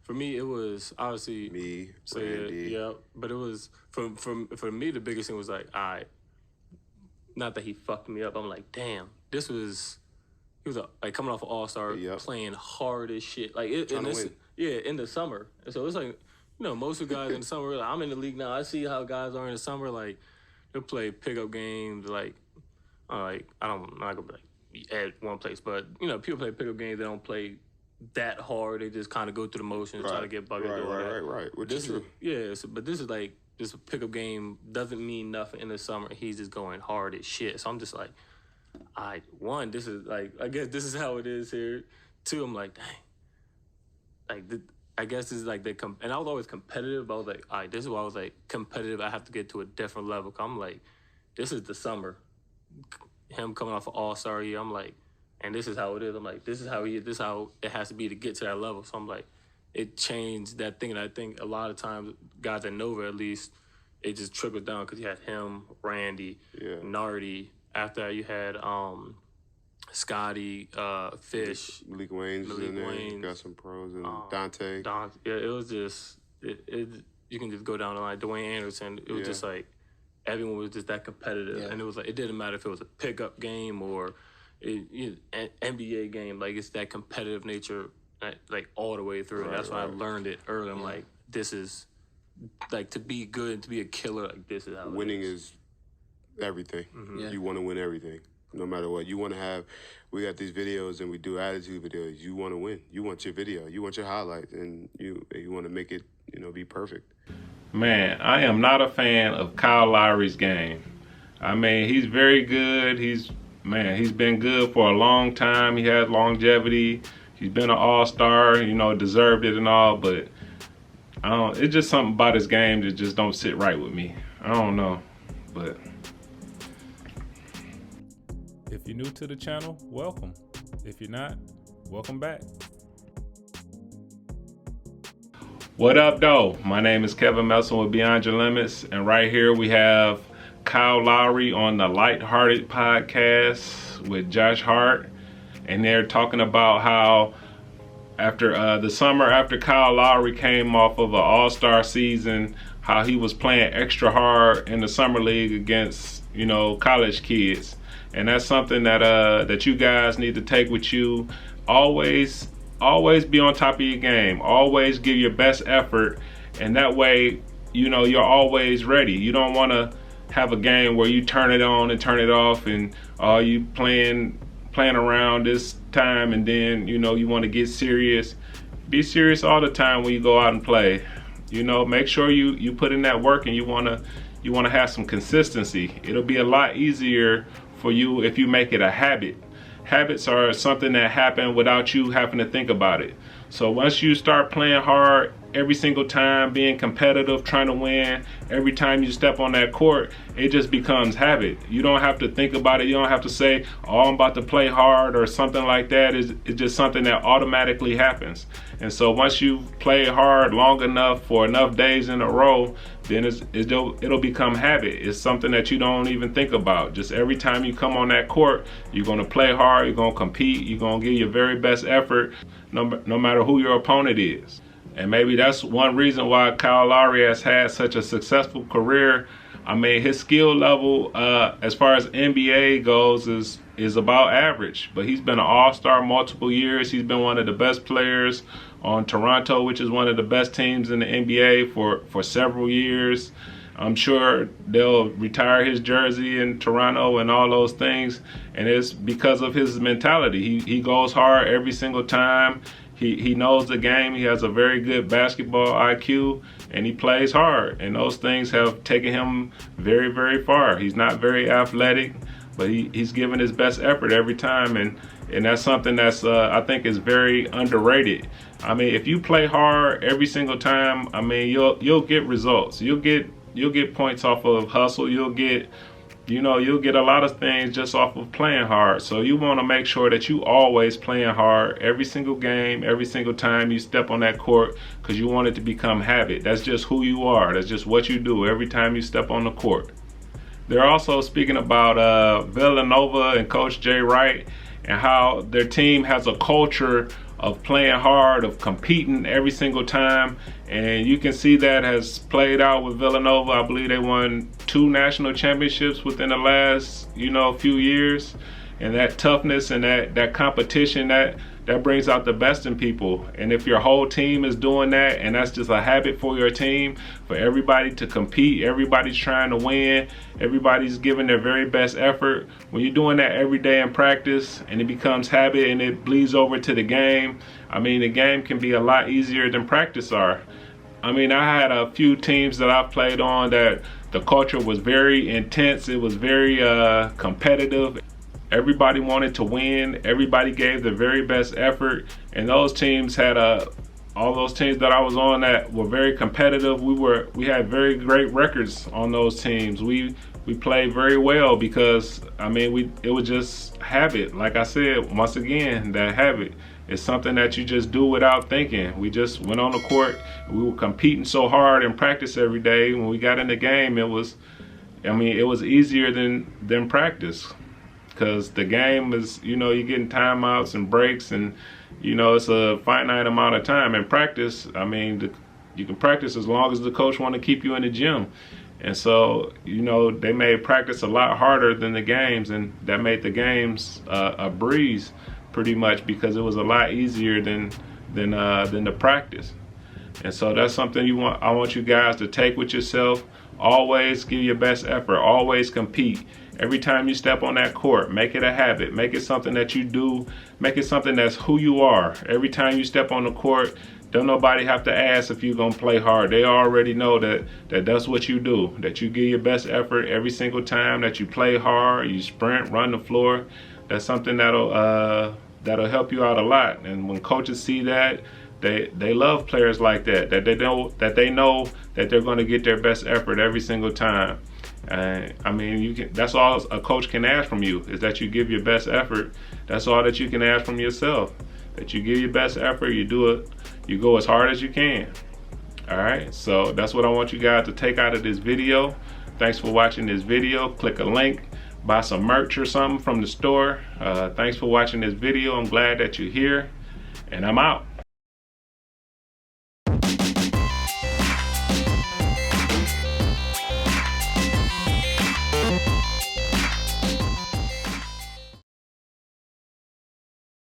For me, it was obviously Me, So Randy. yeah, but it was for me the biggest thing was like, all right, not that he fucked me up. I'm like, damn, he was like coming off an All-Star, Yep. playing hard as shit. Like Trying to win. yeah, in the summer. And so it's like, most of the guys in the summer. Like, I'm in the league now. I see how guys are in the summer. Like they'll play pickup games. Like I'm not gonna be like at one place, but people play pickup games. They don't play that hard. They just kind of go through the motions, try to get buckets. Right. Which is true. But this is like this pickup game doesn't mean nothing in the summer. He's just going hard as shit. So I'm just like, this is like, I guess this is how it is here. Two, I'm like, dang. I guess this is like and I was always competitive. But I was like, all right, this is why I was like competitive. I have to get to a different level. I'm like, this is the summer. Him coming off an All-Star year, I'm like, and this is how it is. I'm like, this is how it has to be to get to that level. So I'm like, it changed that thing. And I think a lot of times, guys at Nova at least, it just trickled down because you had him, Randy, Nardi. After that, you had Scotty, Fish. Malik Wayne's in there. Got some pros. And Dante. Yeah, it was just, you can just go down the line. Dwayne Anderson, it was just like, everyone was just that competitive. Yeah. And it was like, it didn't matter if it was a pickup game or an NBA game. Like, it's that competitive nature, like, all the way through. And that's why I learned it early. I'm like, this is, like, to be good, to be a killer, like, this is how winning is everything. Mm-hmm. Yeah. You want to win everything, no matter what. You want to have, we got these videos and we do attitude videos. You want to win. You want your video. You want your highlights. And you want to make it, be perfect. Man, I am not a fan of Kyle Lowry's game. I mean, he's very good. He's been good for a long time. He has longevity. He's been an all-star, deserved it and all, but it's just something about his game that just don't sit right with me. I don't know, but. If you're new to the channel, welcome. If you're not, welcome back. What up, though? My name is Kevin Melson with Beyond Your Limits, and right here we have Kyle Lowry on the Lighthearted podcast with Josh Hart, and they're talking about how after the summer after Kyle Lowry came off of an all-star season, how he was playing extra hard in the summer league against college kids, and that's something that you guys need to take with you. Always be on top of your game. Always give your best effort, and that way, you're always ready. You don't want to have a game where you turn it on and turn it off, and you playing around this time, and then you want to get serious. Be serious all the time when you go out and play. Make sure you put in that work, and you want to have some consistency. It'll be a lot easier for you if you make it a habit. Habits are something that happen without you having to think about it. So once you start playing hard every single time, being competitive, trying to win, every time you step on that court, it just becomes habit. You don't have to think about it. You don't have to say, I'm about to play hard or something like that. It's just something that automatically happens. And so once you play hard long enough for enough days in a row, then it'll become habit. It's something that you don't even think about. Just every time you come on that court, you're going to play hard, you're going to compete, you're going to give your very best effort, no matter who your opponent is. And maybe that's one reason why Kyle Lowry has had such a successful career. I mean, his skill level as far as NBA goes is about average, but he's been an all-star multiple years. He's been one of the best players on Toronto, which is one of the best teams in the NBA for several years. I'm sure they'll retire his jersey in Toronto and all those things, and it's because of his mentality. He goes hard every single time. He knows the game. He has a very good basketball IQ, and he plays hard. And those things have taken him very, very far. He's not very athletic, but he's given his best effort every time, and that's something that's I think is very underrated. I mean, if you play hard every single time, I mean, you'll get results. You'll get points off of hustle. You'll get a lot of things just off of playing hard. So you want to make sure that you always playing hard every single game, every single time you step on that court, because you want it to become habit. That's just who you are. That's just what you do every time you step on the court. They're also speaking about Villanova and Coach Jay Wright and how their team has a culture of playing hard, of competing every single time. And you can see that has played out with Villanova. I believe they won 2 national championships within the last, few years. And that toughness and that competition, that brings out the best in people. And if your whole team is doing that, and that's just a habit for your team, for everybody to compete, everybody's trying to win, everybody's giving their very best effort. When you're doing that every day in practice and it becomes habit and it bleeds over to the game, the game can be a lot easier than practice are. I had a few teams that I've played on that the culture was very intense. It was very competitive. Everybody wanted to win. Everybody gave their very best effort. And those teams had all those teams that I was on that were very competitive. We had very great records on those teams. We played very well because it was just habit. Like I said, once again, that habit is something that you just do without thinking. We just went on the court. We were competing so hard in practice every day. When we got in the game, it was easier than practice. Because the game is, you're getting timeouts and breaks, and it's a finite amount of time. In practice, you can practice as long as the coach want to keep you in the gym. And so, they made practice a lot harder than the games, and that made the games a breeze, pretty much, because it was a lot easier than the practice. And so that's something I want you guys to take with yourself. Always give your best effort. Always compete. Every time you step on that court, make it a habit. Make it something that you do. Make it something that's who you are. Every time you step on the court, don't nobody have to ask if you're going to play hard. They already know that that's what you do, that you give your best effort every single time, that you play hard, you sprint, run the floor. That's something that'll help you out a lot. And when coaches see that, they love players like that they know that they're going to get their best effort every single time. That's all a coach can ask from you, is that you give your best effort. That's all that you can ask from yourself, that you give your best effort, you do it, you go as hard as you can. All right, so that's what I want you guys to take out of this video. Thanks for watching this video. Click a link, buy some merch or something from the store. Thanks for watching this video. I'm glad that you're here, and I'm out.